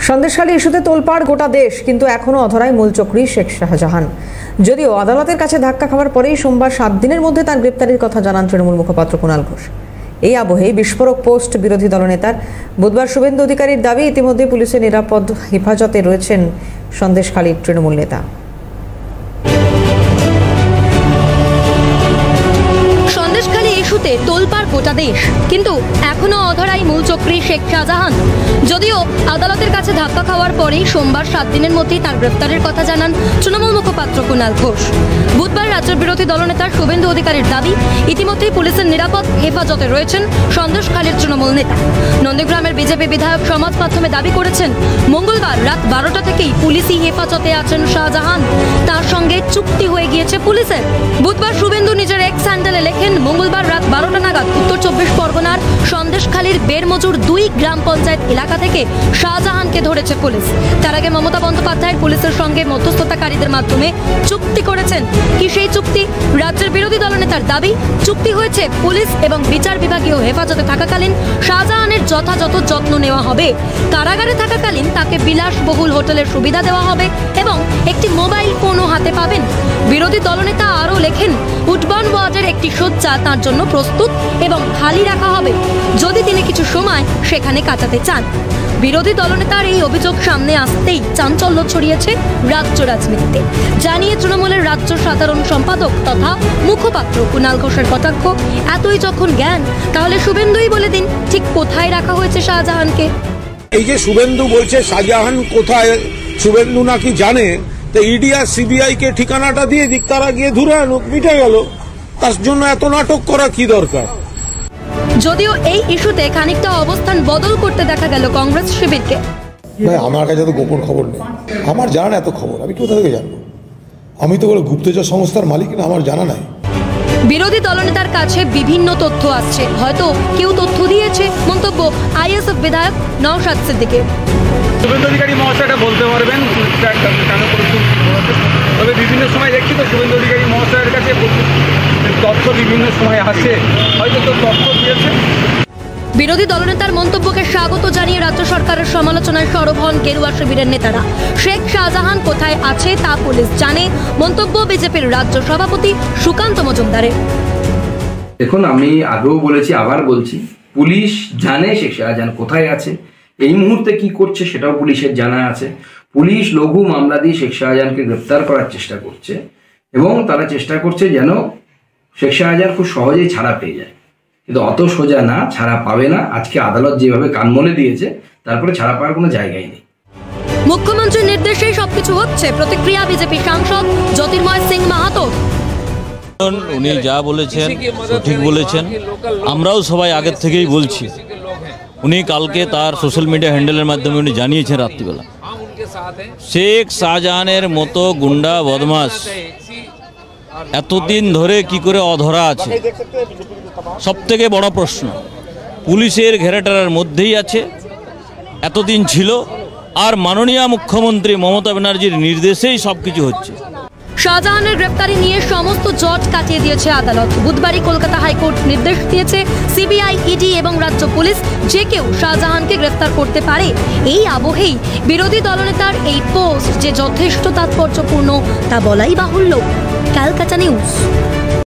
সন্দেশখালী ইস্যুতে তোলপাড় গোটা দেশ, কিন্তু এখনো অধরায় মূল চক্রী শেখ শাহজাহান। যদিও আদালতের কাছে ধাক্কা খাওয়ার পরেই সোমবার 7 দিনের মধ্যে তার গ্রেপ্তারির কথা জানান তৃণমূল মুখপাত্র কুণাল ঘোষ। এই আবহেই বিস্ফোরক পোস্ট বিরোধী দলনেতার। বুধবার শুভেন্দু অধিকারীর দাবি, ইতিমধ্যে পুলিশের নিরাপদ হেফাজতে রয়েছেন সন্দেশখালীর তৃণমূল নেতা। সন্দেশখালী ইস্যুতে তোলপাড় গোটা দেশ, কিন্তু এখনো অধরাই মূল চক্রী শেখ শাহজাহান। যদিও আদালতের কাছে ধাক্কা খাওয়ার পরেই সোমবার 7 দিনের মধ্যেই তার গ্রেপ্তারের কথা জানান তৃণমূল মুখপাত্র কুণাল ঘোষ। বুধবার রাজ্যের বিরোধী দলনেতা শুভেন্দু অধিকারীর দাবি, ইতিমধ্যেই পুলিশের নিরাপদ হেফাজতে রয়েছেন সন্দেশখালীর তৃণমূল নেতা। নন্দীগ্রামের বিজেপি বিধায়ক সমাজ মাধ্যমে দাবি করেছেন, মঙ্গলবার রাত 12টা থেকেই পুলিশি হেফাজতে আছেন শাহজাহান। তার সঙ্গে চুক্তি হয়ে গিয়েছে পুলিশের। বুধবার শুভেন্দু নিজের এক্স হ্যান্ডেলে লেখেন, মঙ্গলবার রাত 12টা নাগাদ উত্তর 24 পরগনার সন্দেশখালীর বেরমজুর 2 গ্রাম পঞ্চায়েত এলাকা থেকে শাহজাহানকে ধরেছে পুলিশ। তার আগে মমতা বন্দ্যোপাধ্যায় পুলিশের সঙ্গে মধ্যস্থতাকারীদের মাধ্যমে চুক্তি করেছেন। কি সেই চুক্তি? রাজ্যের বিরোধী দলনেতার দাবি, চুক্তি হয়েছে পুলিশ এবং বিচার বিভাগীয় হেফাজতে থাকাকালীন শাহজাহানের যথাযথ যত্ন নেওয়া হবে। কারাগারে থাকাকালীন তাকে বিলাসবহুল হোটেলের সুবিধা দেওয়া হবে এবং একটি মোবাইল ফোনও হাতে পাবেন। বিরোধী দলনেতা আরও লেখেন, উডবার্ন ওয়ার্ডের একটি শয্যা তার জন্য প্রস্তুত এবং খালি রাখা হবে যদি তিনি কিছু সময় সেখানে কাটাতে চান। বিরোধী দলনেতার এই অভিযোগ সামনে আসতেই চাঞ্চল্য ছড়িয়েছে রাজ্য রাজনীতিতে। জানিয়ে তৃণমূলের রাজ্য সাধারণ সম্পাদক তথা মুখপাত্র কুণাল ঘোষের কটাক্ষ, এতই যখন জ্ঞান তাহলে শুভেন্দুই বলে দিন ঠিক কোথায় রাখা হয়েছে শাহজাহানকে। এই যে শুভেন্দু বলছে শাহজাহান কোথায়, শুভেন্দু নাকি জানে, তো ইডি আর সিবিআই কে ঠিকানাটা দিয়ে দিক, তারা গিয়ে ধরে আনুক, মিটে গেল। তার জন্য এত নাটক করা কি দরকার? যদিও এই ইস্যুতে খানিকটা অবস্থান বদল করতে দেখা গেল কংগ্রেস শিবিরকে। আমার কাছে তো গোপন খবর নেই, আমার জানা না এত খবর, আমি কোথা থেকে জানবো? আমি তো গুপ্তচর সংস্থার মালিক না, আমার জানা নাই। বিরোধী দলনেতার কাছে বিভিন্ন তথ্য আসছে, হয়তো কেউ তথ্য দিয়েছে। মন্তব্য আইএসএফ বিধায়ক নওশাদ সিদ্দিকীর। শুভেন্দু অধিকারী মহাশয়টা বলতে পারবেন তবে বিভিন্ন সময় দেখছি তো শুভেন্দু অধিকারী মহাশয়ের কাছে তথ্য বিভিন্ন সময় আসে, হয়তো তো তথ্য দিয়েছে। বিরোধী দলনেতার মন্তব্যকে স্বাগত জানিয়ে রাজ্য সরকারের সমালোচনায় সরব হন গেরুয়া শিবিরের নেতারা। শেখ শাহজাহান কোথায় আছে তা পুলিশ জানে, মন্তব্য বিজেপির রাজ্য সভাপতি সুকান্ত মজুমদারের। দেখুন, আমি আগেও বলেছি, আবার বলছি, পুলিশ জানে শেখ শাহজাহান কোথায় আছে, এই মুহূর্তে কি করছে সেটাও পুলিশের জানা আছে। পুলিশ লঘু মামলা দিয়ে শেখ শাহজাহানকে গ্রেপ্তার করার চেষ্টা করছে এবং তারা চেষ্টা করছে যেন শেখ শাহজাহান খুব সহজেই ছাড়া পেয়ে যায়, কিন্তু অত সোজা না, ছাড়া পাবে না। আজকে আদালত যেভাবে কানমলে দিয়েছে, তারপরে ছাড়া পাওয়ার কোনো জায়গাই নেই। মুখ্যমন্ত্রীর নির্দেশেই সবকিছু হচ্ছে, প্রতিক্রিয়া বিজেপি সাংসদ জ্যোতির্ময় সিং মাহাতো। উনি যা বলেছেন সঠিক বলেছেন, আমরাও সবাই আগের থেকেই বলছি। উনি কালকে তার সোশ্যাল মিডিয়া হ্যান্ডেলের মাধ্যমে উনি জানিয়েছেন রাত্রিবেলা, শেখ শাহজাহানের মতো গুন্ডা বদমাশ এতদিন ধরে কি করে অধরা আছে। সবথেকে বড় প্রশ্ন, পুলিশের ঘেরাটার মধ্যেই আছে, এতদিন ছিল, আর মাননীয় মুখ্যমন্ত্রী মমতা ব্যানার্জির নির্দেশেই সবকিছু হচ্ছে। শাহজাহানের গ্রেপ্তারি নিয়ে সমস্ত জট কাটিয়ে দিয়েছে আদালত। বুধবারই কলকাতা হাইকোর্ট নির্দেশ দিয়েছে, সিবিআই, ইডি এবং রাজ্য পুলিশ যে কেউ শাহজাহানকে গ্রেপ্তার করতে পারে। এই আবহেই বিরোধী দলনেতার এই পোস্ট যে যথেষ্ট তাৎপর্যপূর্ণ তা বলাই বাহুল্য। ক্যালকাটা নিউজ।